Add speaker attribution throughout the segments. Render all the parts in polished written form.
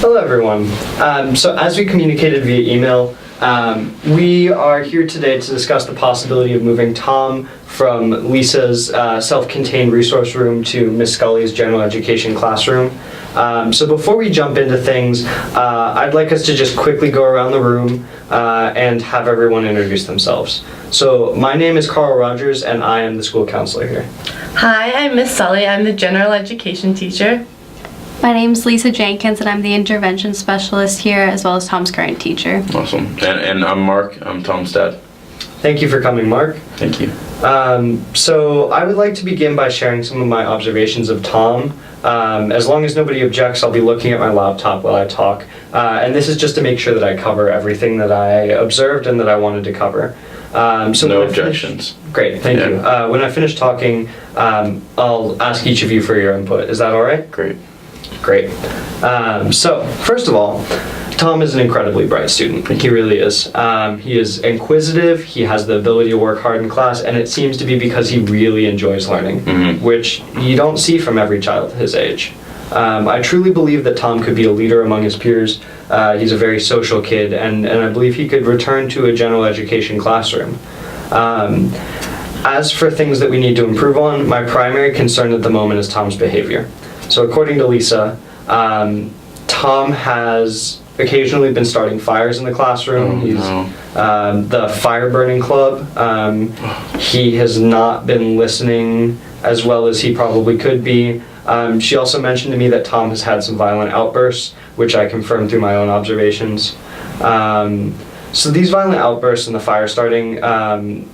Speaker 1: Hello everyone. So as we communicated via email, we are here today to discuss the possibility of moving Tom from Lisa's self-contained resource room to Miss Scully's general education classroom. So before we jump into things, I'd like us to just quickly go around the room and have everyone introduce themselves. So my name is Carl Rogers and I am the school counselor here.
Speaker 2: Hi, I'm Miss Sully. I'm the general education teacher.
Speaker 3: My name's Lisa Jenkins and I'm the intervention specialist here as well as Tom's current teacher.
Speaker 4: Awesome. And I'm Mark. I'm Tom's dad.
Speaker 1: Thank you for coming, Mark.
Speaker 4: Thank you.
Speaker 1: So I would like to begin by sharing some of my observations of Tom. As long as nobody objects, I'll be looking at my laptop while I talk. And this is just to make sure that I cover everything that I observed and that I wanted to cover. So
Speaker 4: no objections.
Speaker 1: Great, thank you. When I finish talking, I'll ask each of you for your input. Is that all right?
Speaker 4: Great.
Speaker 1: Great. So, first of all, Tom is an incredibly bright student. He really is. He is inquisitive, he has the ability to work hard in class, and it seems to be because he really enjoys learning, which you don't see from every child his age. I truly believe that Tom could be a leader among his peers. He's a very social kid, and I believe he could return to a general education classroom. As for things that we need to improve on, my primary concern at the moment is Tom's behavior. So according to Lisa, Tom has occasionally been starting fires in the classroom. He's the fire burning club. He has not been listening as well as he probably could be. She also mentioned to me that Tom has had some violent outbursts, which I confirmed through my own observations. So these violent outbursts and the fire starting,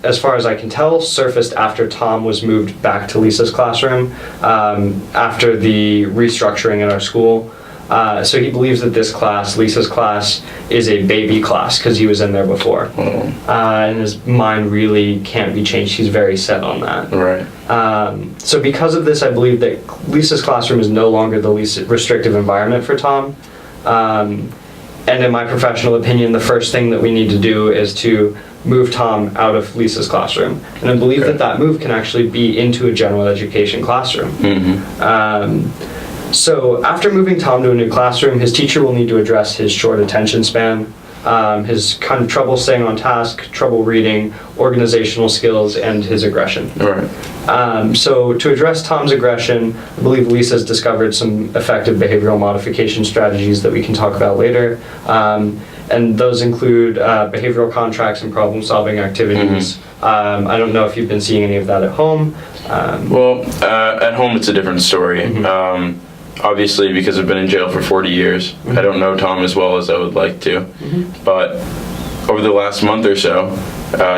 Speaker 1: as far as I can tell, surfaced after Tom was moved back to Lisa's classroom after the restructuring at our school. So he believes that this class, Lisa's class, is a baby class because he was in there before. And his mind really can't be changed. He's very set on that.
Speaker 4: Right.
Speaker 1: So because of this, I believe that Lisa's classroom is no longer the least restrictive environment for Tom. And in my professional opinion, the first thing that we need to do is to move Tom out of Lisa's classroom. And I believe that that move can actually be into a general education classroom. So after moving Tom to a new classroom, his teacher will need to address his short attention span, his kind of trouble staying on task, trouble reading, organizational skills, and his aggression. So to address Tom's aggression, I believe Lisa's discovered some effective behavioral modification strategies that we can talk about later. And those include behavioral contracts and problem-solving activities. I don't know if you've been seeing any of that at home.
Speaker 4: Well, at home it's a different story. Obviously, because I've been in jail for 40 years, I don't know Tom as well as I would like to. But over the last month or so,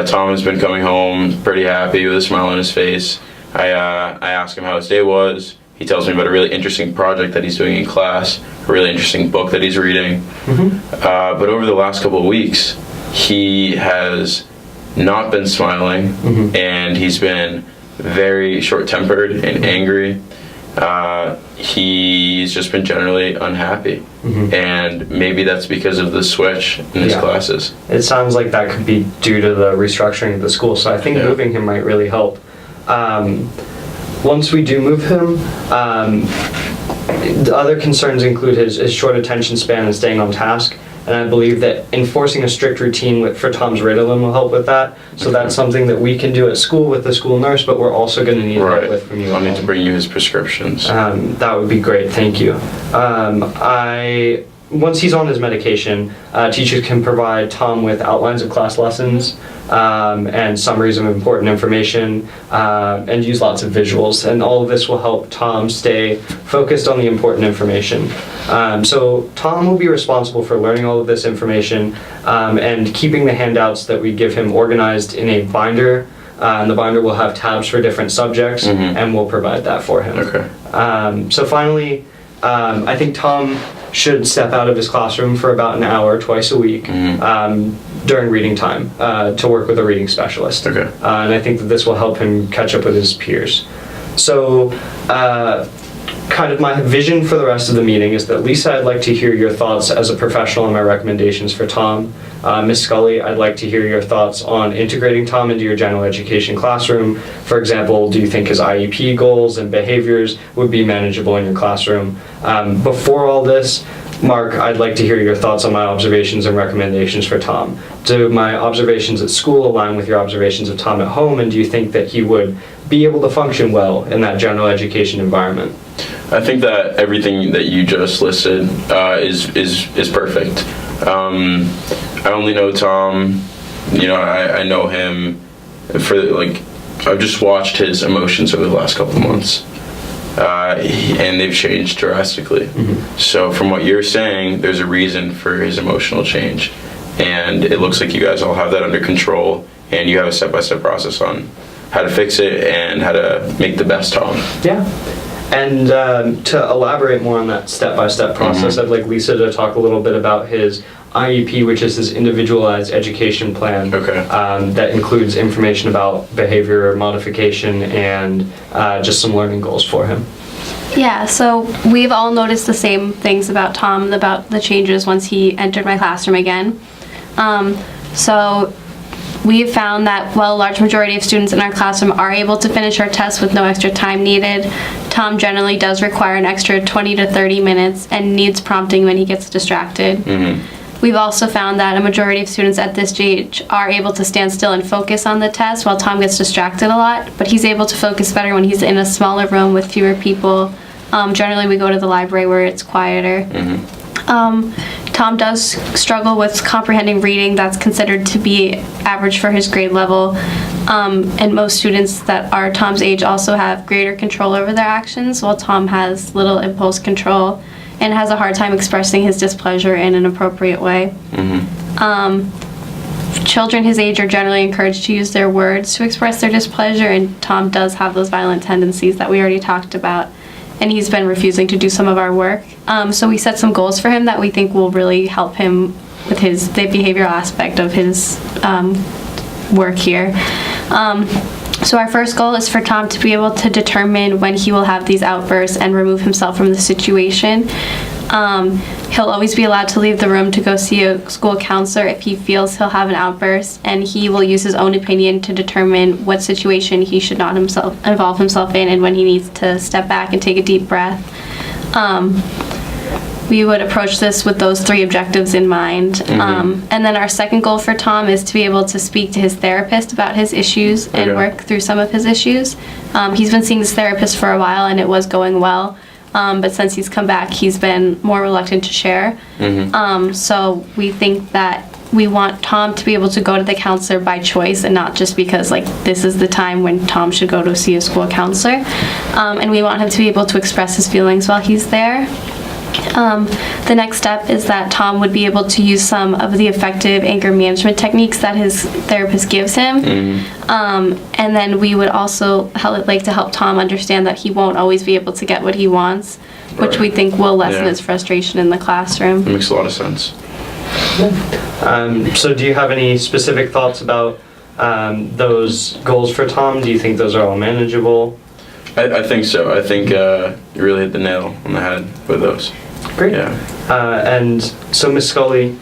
Speaker 4: Tom has been coming home pretty happy with a smile on his face. I ask him how his day was. He tells me about a really interesting project that he's doing in class, a really interesting book that he's reading. But over the last couple of weeks, he has not been smiling, and he's been very short-tempered and angry. He's just been generally unhappy, and maybe that's because of the switch in his classes. It
Speaker 1: sounds like that could be due to the restructuring of the school, so I think moving him might really help. Once we do move him, the other concerns include his short attention span and staying on task. And I believe that enforcing a strict routine for Tom's Ritalin will help with that. So that's something that we can do at school with the school nurse, but we're also going to need help with from you.
Speaker 4: I'll need to bring you his prescriptions.
Speaker 1: That would be great, thank you. Once he's on his medication, teachers can provide Tom with outlines of class lessons and summaries of important information and use lots of visuals. And all of this will help Tom stay focused on the important information. So Tom will be responsible for learning all of this information and keeping the handouts that we give him organized in a binder. And the binder will have tabs for different subjects, and we'll provide that for him. So finally, I think Tom should step out of his classroom for about an hour twice a week during reading time to work with a reading specialist. And I think that this will help him catch up with his peers. So kind of my vision for the rest of the meeting is that Lisa, I'd like to hear your thoughts as a professional on my recommendations for Tom. Ms. Scully, I'd like to hear your thoughts on integrating Tom into your general education classroom. For example, do you think his IEP goals and behaviors would be manageable in your classroom? Before all this, Mark, I'd like to hear your thoughts on my observations and recommendations for Tom. Do my observations at school align with your observations of Tom at home, and do you think that he would be able to function well in that general education environment?
Speaker 4: I think that everything that you just listed is perfect. I only know Tom, I know him for I've just watched his emotions over the last couple of months. And they've changed drastically. So from what you're saying, there's a reason for his emotional change. And it looks like you guys all have that under control, and you have a step-by-step process on how to fix it and how to make the best Tom.
Speaker 1: Yeah. And to elaborate more on that step-by-step process, I'd like Lisa to talk a little bit about his IEP, which is his individualized education plan.
Speaker 4: Okay.
Speaker 1: That includes information about behavior modification and just some learning goals for him.
Speaker 3: Yeah, so we've all noticed the same things about Tom, about the changes once he entered my classroom again. So we've found that while a large majority of students in our classroom are able to finish our tests with no extra time needed, Tom generally does require an extra 20 to 30 minutes and needs prompting when he gets distracted. We've also found that a majority of students at this age are able to stand still and focus on the test while Tom gets distracted a lot, but he's able to focus better when he's in a smaller room with fewer people. Generally we go to the library where it's quieter. Tom does struggle with comprehending reading. That's considered to be average for his grade level. And most students that are Tom's age also have greater control over their actions, while Tom has little impulse control and has a hard time expressing his displeasure in an appropriate way. Children his age are generally encouraged to use their words to express their displeasure, and Tom does have those violent tendencies that we already talked about, and he's been refusing to do some of our work. So we set some goals for him that we think will really help him with the behavioral aspect of his work here. So our first goal is for Tom to be able to determine when he will have these outbursts and remove himself from the situation. He'll always be allowed to leave the room to go see a school counselor if he feels he'll have an outburst, and he will use his own opinion to determine what situation he should not involve himself in and when he needs to step back and take a deep breath. We would approach this with those 3 objectives in mind. And then our second goal for Tom is to be able to speak to his therapist about his issues and work through some of his issues. He's been seeing this therapist for a while and it was going well. But since he's come back, he's been more reluctant to share. So we think that we want Tom to be able to go to the counselor by choice and not just because this is the time when Tom should go to see a school counselor. And we want him to be able to express his feelings while he's there. The next step is that Tom would be able to use some of the effective anger management techniques that his therapist gives him. And then we would also like to help Tom understand that he won't always be able to get what he wants, which we think will lessen his frustration in the classroom.
Speaker 4: That makes a lot of sense.
Speaker 1: So do you have any specific thoughts about those goals for Tom? Do you think those are all manageable?
Speaker 4: I think so. I think you really hit the nail on the head with those.
Speaker 1: Great.
Speaker 4: Yeah.
Speaker 1: And so, Ms. Scully,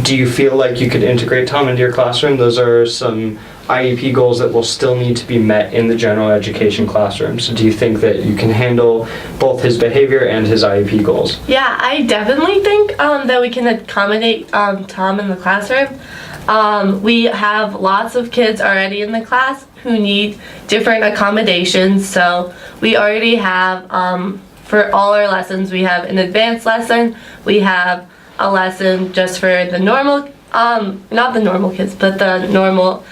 Speaker 1: do you feel like you could integrate Tom into your classroom? Those are some IEP goals that will still need to be met in the general education classroom. So do you think that you can handle both his behavior and his IEP goals?
Speaker 2: Yeah, I definitely think that we can accommodate Tom in the classroom. We have lots of kids already in the class who need different accommodations. So we already have, for all our lessons, we have an advanced lesson, we have a lesson just for the normal, not the normal kids, but the normal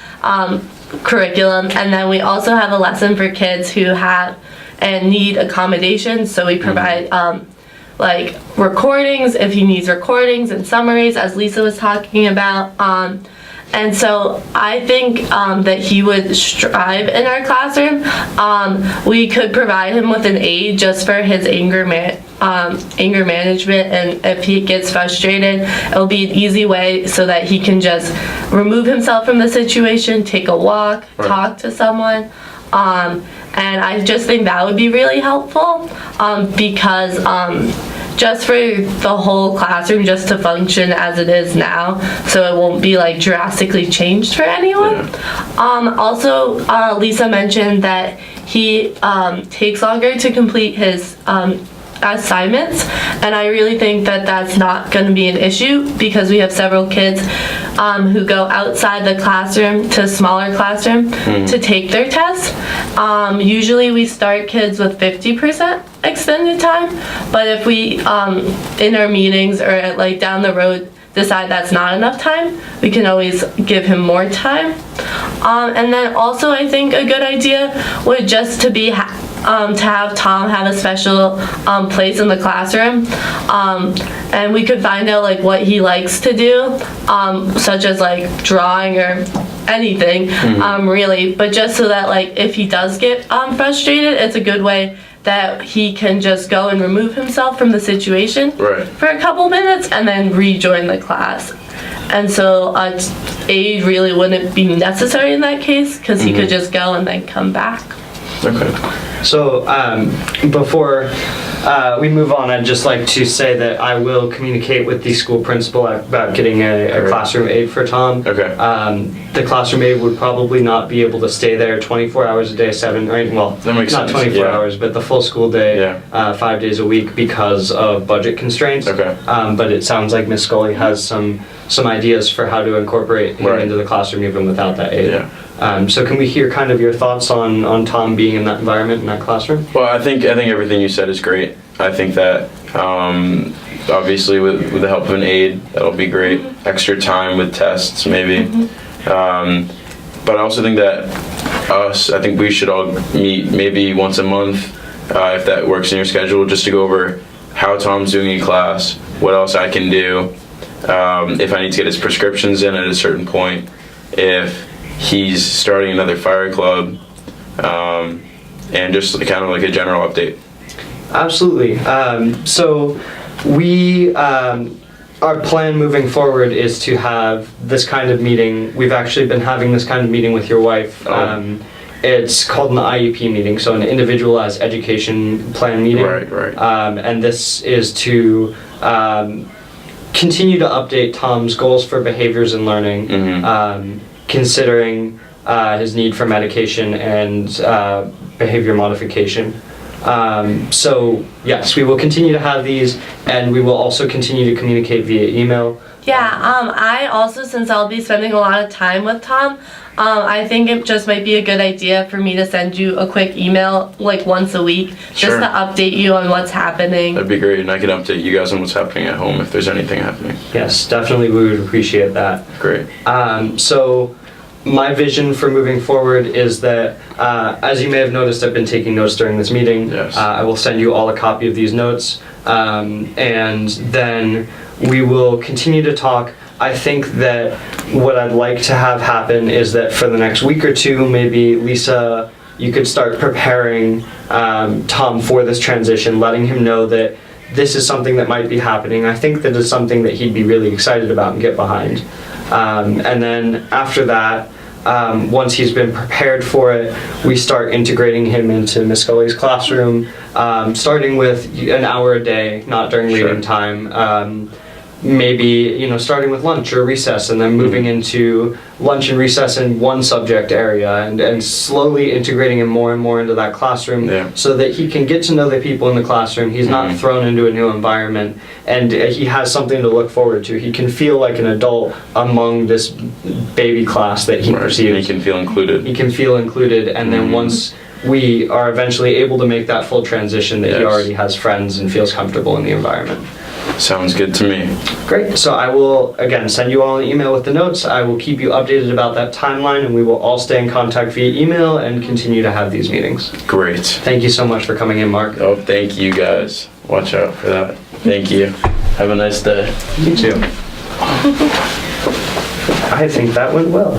Speaker 2: curriculum. And then we also have a lesson for kids who have and need accommodations. So we provide like recordings if he needs recordings and summaries, as Lisa was talking about. And so I think that he would strive in our classroom. We could provide him with an aid just for his anger management, and if he gets frustrated, it'll be an easy way so that he can just remove himself from the situation, take a walk, talk to someone. And I just think that would be really helpful because just for the whole classroom just to function as it is now, so it won't be like drastically changed for anyone. Also, Lisa mentioned that he takes longer to complete his assignments, and I really think that that's not going to be an issue because we have several kids who go outside the classroom to a smaller classroom to take their tests. Usually we start kids with 50% extended time, but if we in our meetings or like down the road decide that's not enough time, we can always give him more time. And then also I think a good idea would just to be to have Tom have a special place in the classroom, and we could find out like what he likes to do, such as like drawing or anything, really, but just so that like if he does get frustrated, it's a good way that he can just go and remove himself from the situation for a couple minutes and then rejoin the class. And so aid really wouldn't be necessary in that case because he could just go and then come back.
Speaker 4: Okay.
Speaker 1: So before we move on, I'd just like to say that I will communicate with the school principal about getting a classroom aide for Tom.
Speaker 4: Okay.
Speaker 1: The classroom aide would probably not be able to stay there 24 hours a day, well,
Speaker 4: that makes
Speaker 1: not
Speaker 4: sense.
Speaker 1: 24 hours, but the full school day, 5 days a week because of budget constraints.
Speaker 4: Okay.
Speaker 1: But it sounds like Miss Scully has some ideas for how to incorporate him into the classroom even without that aide.
Speaker 4: Yeah.
Speaker 1: So can we hear kind of your thoughts on Tom being in that environment, in that classroom?
Speaker 4: Well, I think everything you said is great. I think that obviously with the help of an aide, that'll be great. Extra time with tests, maybe. But I also think that I think we should all meet maybe once a month, if that works in your schedule, just to go over how Tom's doing in class, what else I can do, if I need to get his prescriptions in at a certain point, if he's starting another fire club, and just kind of like a general update.
Speaker 1: Absolutely. So we, our plan moving forward is to have this kind of meeting. We've actually been having this kind of meeting with your wife. It's called an IEP meeting, so an individualized education plan meeting.
Speaker 4: Right.
Speaker 1: And this is to continue to update Tom's goals for behaviors and learning, considering his need for medication and behavior modification. So yes, we will continue to have these, and we will also continue to communicate via email.
Speaker 2: Yeah, I also, since I'll be spending a lot of time with Tom, I think it just might be a good idea for me to send you a quick email like once a week, just to update you on what's happening.
Speaker 4: That'd be great, and I can update you guys on what's happening at home if there's anything happening.
Speaker 1: Yes, definitely, we would appreciate that.
Speaker 4: Great.
Speaker 1: So my vision for moving forward is that, as you may have noticed, I've been taking notes during this meeting.
Speaker 4: Yes.
Speaker 1: I will send you all a copy of these notes, and then we will continue to talk. I think that what I'd like to have happen is that for the next week or two, maybe Lisa, you could start preparing Tom for this transition, letting him know that this is something that might be happening. I think that is something that he'd be really excited about and get behind. And then after that, once he's been prepared for it, we start integrating him into Miss Scully's classroom, starting with an hour a day, not during reading time. Maybe, starting with lunch or recess and then moving into lunch and recess in one subject area and slowly integrating him more and more into that classroom so that he can get to know the people in the classroom. He's not thrown into a new environment, and he has something to look forward to. He can feel like an adult among this baby class that he perceives.
Speaker 4: And he can feel included.
Speaker 1: He can feel included, and then once we are eventually able to make that full transition, that he already has friends and feels comfortable in the environment.
Speaker 4: Sounds good to me.
Speaker 1: Great. So I will, again, send you all an email with the notes. I will keep you updated about that timeline, and we will all stay in contact via email and continue to have these meetings.
Speaker 4: Great.
Speaker 1: Thank you so much for coming in, Mark.
Speaker 4: Oh, thank you guys. Watch out for that. Thank you. Have a nice day.
Speaker 1: You too. I think that went well.